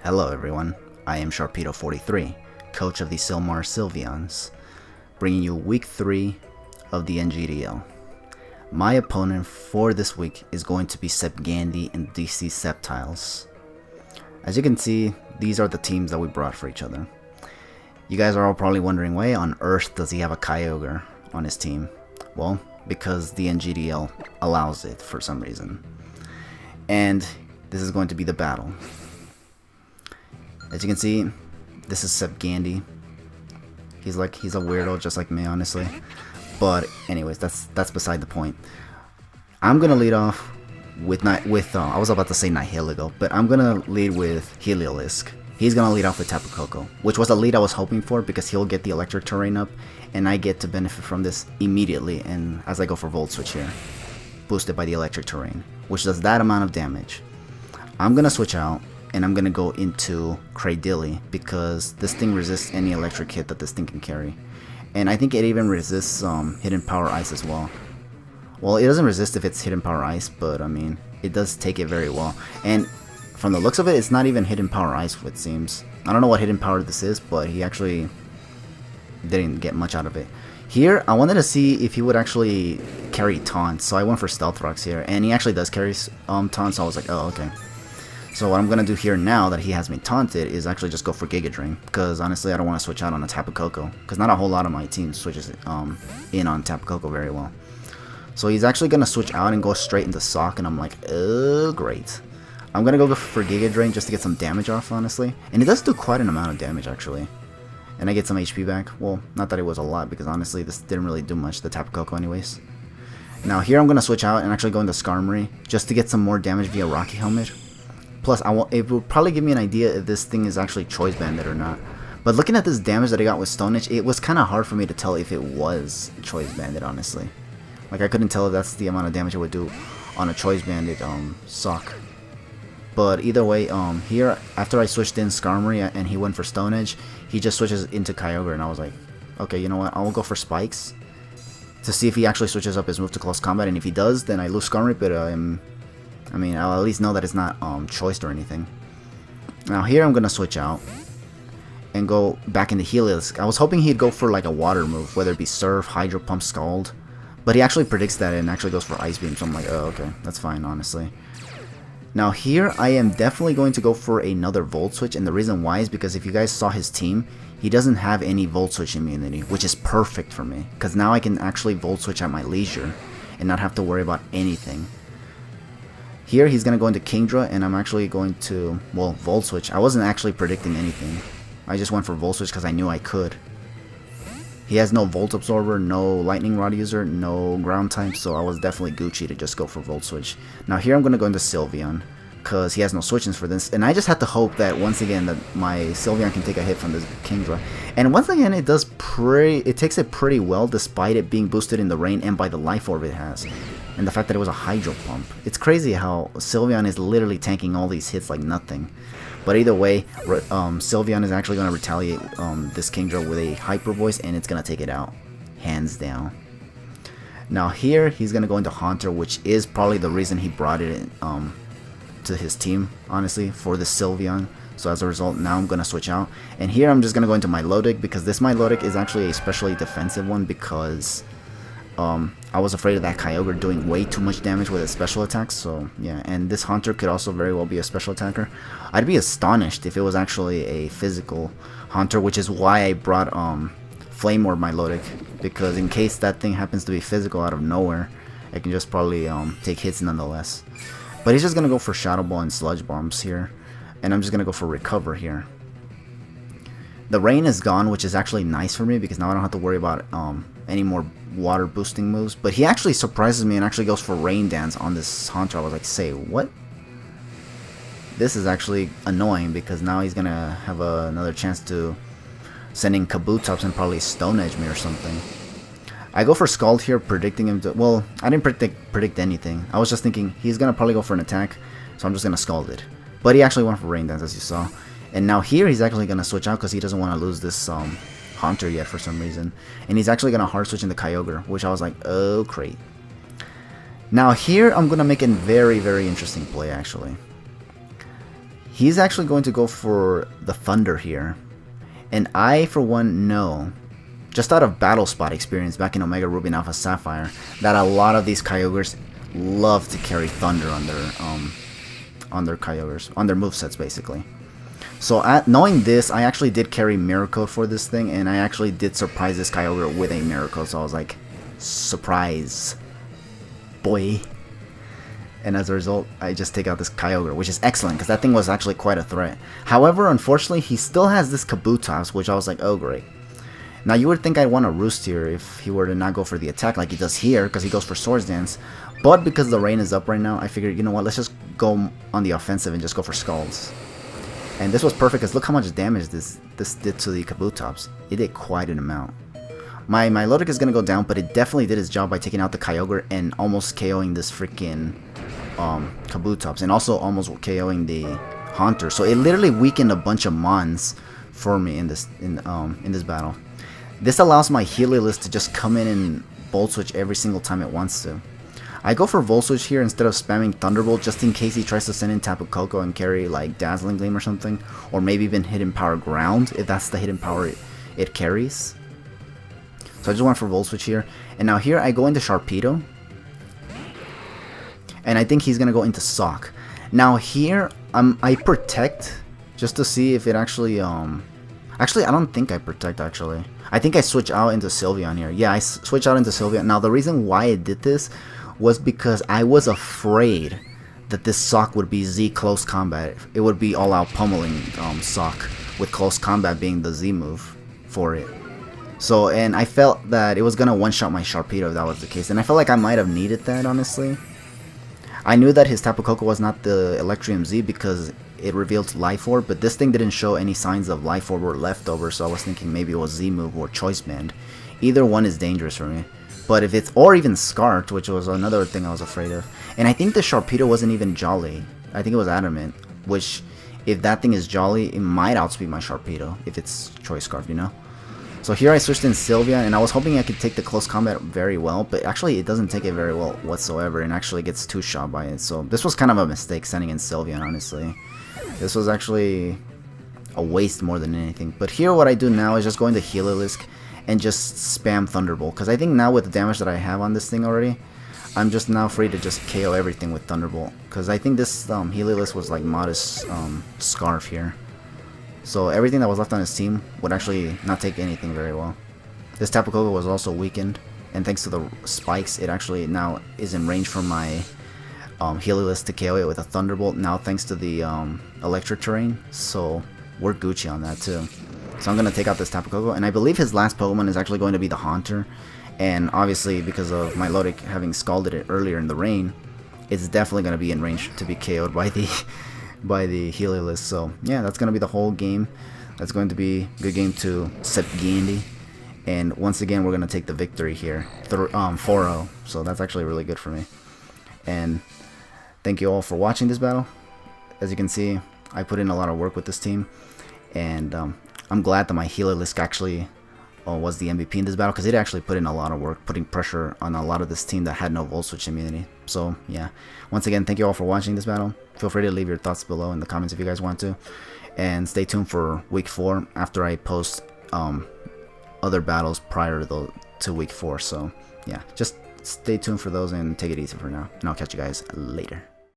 Hello everyone, I am Sharpedo43, coach of the Sylmar Sylveons, bringing you week 3 of the NGDL. My opponent for this week is going to be Scepgandy and DC Sceptiles. As you can see, these are the teams that we brought for each other. You guys are all probably wondering, why on earth does he have a Kyogre on his team? Well, because the NGDL allows it for some reason. And this is going to be the battle. As you can see, this is Scepgandy. He's a weirdo just like me, honestly. But anyways, that's beside the point. I'm gonna lead off with I was about to say Nihilego, but I'm gonna lead with Heliolisk. He's gonna lead off with Tapu Koko, which was the lead I was hoping for because he'll get the electric terrain up, and I get to benefit from this immediately. And as I go for Volt Switch here, boosted by the electric terrain, which does that amount of damage. I'm gonna switch out. And I'm gonna go into Cradily because this thing resists any electric hit that this thing can carry, and I think it even resists Hidden Power Ice as well. Well, it doesn't resist if it's Hidden Power Ice, but I mean, it does take it very well. And from the looks of it, it's not even Hidden Power Ice, it seems. I don't know what Hidden Power this is, but he actually didn't get much out of it. Here, I wanted to see if he would actually carry Taunt, so I went for Stealth Rocks here, and he actually does carry Taunt, so I was like, oh, okay. So what I'm going to do here now that he has me taunted is actually just go for Giga Drain, because honestly I don't want to switch out on a Tapu Koko, because not a whole lot of my team switches in on Tapu Koko very well. So he's actually going to switch out and go straight into Sock, and I'm like, oh great. I'm going to go for Giga Drain just to get some damage off, honestly. And it does do quite an amount of damage actually. And I get some HP back. Well, not that it was a lot, because honestly this didn't really do much, the Tapu Koko anyways. Now here I'm going to switch out and actually go into Skarmory just to get some more damage via Rocky Helmet. Plus, it will probably give me an idea if this thing is actually Choice Banded or not. But looking at this damage that I got with Stone Edge, it was kind of hard for me to tell if it was Choice Banded, honestly. Like, I couldn't tell if that's the amount of damage it would do on a Choice Banded Sock. But either way, here, after I switched in Skarmory and he went for Stone Edge, he just switches into Kyogre, and I was like, okay, you know what, I'll go for Spikes to see if he actually switches up his move to Close Combat, and if he does, then I lose Skarmory, but I mean, I'll at least know that it's not choiced or anything. Now here I'm gonna switch out and go back into Heliolisk. I was hoping he'd go for like a water move, whether it be Surf, Hydro Pump, Scald, but he actually predicts that and actually goes for Ice Beam, so I'm like, oh okay, that's fine, honestly. Now here I am definitely going to go for another Volt Switch, and the reason why is because if you guys saw his team, he doesn't have any Volt Switch immunity, which is perfect for me, because now I can actually Volt Switch at my leisure and not have to worry about anything. Here he's going to go into Kingdra, and I'm actually going to, well, Volt Switch. I wasn't actually predicting anything. I just went for Volt Switch because I knew I could. He has no Volt Absorber, no Lightning Rod user, no Ground type, so I was definitely Gucci to just go for Volt Switch. Now here I'm going to go into Sylveon, because he has no switch-ins for this, and I just have to hope that once again that my Sylveon can take a hit from this Kingdra. And once again, it takes it pretty well despite it being boosted in the rain and by the Life Orb it has. And the fact that it was a Hydro Pump. It's crazy how Sylveon is literally tanking all these hits like nothing. But either way, Sylveon is actually going to retaliate this Kingdra with a Hyper Voice, and it's going to take it out. Hands down. Now here, he's going to go into Haunter, which is probably the reason he brought it in, to his team, honestly, for the Sylveon. So as a result, now I'm going to switch out. And here I'm just going to go into my Milotic, because this Milotic is actually a especially defensive one, because I was afraid of that Kyogre doing way too much damage with its special attacks, so yeah, and this Haunter could also very well be a special attacker. I'd be astonished if it was actually a physical Haunter, which is why I brought Flame Orb Milotic, because in case that thing happens to be physical out of nowhere, I can just probably take hits nonetheless. But he's just going to go for Shadow Ball and Sludge Bombs here, and I'm just going to go for Recover here. The rain is gone, which is actually nice for me, because now I don't have to worry about any more water boosting moves. But he actually surprises me and actually goes for Rain Dance on this Haunter. I was like, say what? This is actually annoying, because now he's gonna have another chance to send in Kabutops and probably Stone Edge me or something. I go for Scald here, predicting him to, well, I didn't predict anything. I was just thinking he's gonna probably go for an attack, so I'm just gonna Scald it. But he actually went for Rain Dance, as you saw. And now here he's actually gonna switch out because he doesn't want to lose this Haunter yet for some reason, and he's actually gonna hard switch into Kyogre, which I was like, oh great. Now here I'm gonna make a very interesting play actually. He's actually going to go for the Thunder here. And I, for one, know, just out of battle spot experience back in Omega Ruby and Alpha Sapphire, that a lot of these Kyogres love to carry Thunder on their Kyogres, on their movesets basically. So knowing this, I actually did carry Mirror Coat for this thing, and I actually did surprise this Kyogre with a Mirror Coat, so I was like, surprise, boy. And as a result, I just take out this Kyogre, which is excellent, because that thing was actually quite a threat. However, unfortunately, he still has this Kabutops, which I was like, oh great. Now you would think I'd want to Roost here if he were to not go for the attack like he does here, because he goes for Swords Dance. But because the rain is up right now, I figured, you know what, let's just go on the offensive and just go for Skulls. And this was perfect, because look how much damage this did to the Kabutops. It did quite an amount. My Lodic is going to go down, but it definitely did its job by taking out the Kyogre and almost KOing this freaking Kabutops. And also almost KOing the Haunter. So it literally weakened a bunch of Mons for me in this battle. This allows my Heliolisk to just come in and Volt Switch every single time it wants to. I go for Volt Switch here instead of spamming Thunderbolt, just in case he tries to send in Tapu Koko and carry like Dazzling Gleam or something, or maybe even Hidden Power Ground if that's the hidden power it carries. So I just went for Volt Switch here, and now here I go into Sharpedo, and I think he's gonna go into Sock. Now here I protect just to see if it actually actually I don't think I protect actually. I think I switch out into Sylveon here. Yeah, I switch out into Sylveon. Now the reason why I did this was because I was afraid that this Sock would be Z close combat. It would be all out pummeling Sock, with close combat being the Z move for it. So, and I felt that it was gonna one-shot my Sharpedo if that was the case, and I felt like I might have needed that, honestly. I knew that his Tapu Koko was not the Electrium Z because it revealed Life Orb, but this thing didn't show any signs of Life Orb or Leftover, so I was thinking maybe it was Z move or Choice Band. Either one is dangerous for me. But if it's, or even Scarfed, which was another thing I was afraid of. And I think the Sharpedo wasn't even Jolly. I think it was Adamant, which, if that thing is Jolly, it might outspeed my Sharpedo, if it's Choice Scarf, you know? So here I switched in Sylveon, and I was hoping I could take the close combat very well, but actually it doesn't take it very well whatsoever, and actually gets two-shot by it. So this was kind of a mistake sending in Sylveon, honestly. This was actually a waste more than anything. But here what I do now is just go into Heliolisk and just spam Thunderbolt, because I think now with the damage that I have on this thing already, I'm just now free to just KO everything with Thunderbolt, because I think this Heliolisk was like modest Scarf here. So everything that was left on his team would actually not take anything very well. This Tapu Koko was also weakened, and thanks to the spikes, it actually now is in range for my Heliolisk to KO it with a Thunderbolt, now thanks to the Electric Terrain, so we're Gucci on that too. So I'm going to take out this Tapu Koko, and I believe his last Pokemon is actually going to be the Haunter, and obviously because of my Lodic having scalded it earlier in the rain, it's definitely going to be in range to be KO'd by the Heliolisk. So yeah, that's going to be the whole game. That's going to be a good game to Scepgandy, and once again we're going to take the victory here, 4-0, so that's actually really good for me. And thank you all for watching this battle. As you can see, I put in a lot of work with this team, and I'm glad that my Heliolisk actually was the MVP in this battle, because it actually put in a lot of work, putting pressure on a lot of this team that had no Volt Switch immunity. So yeah, once again, thank you all for watching this battle. Feel free to leave your thoughts below in the comments if you guys want to, and stay tuned for week 4 after I post other battles prior to week 4. So yeah, just stay tuned for those and take it easy for now, and I'll catch you guys later.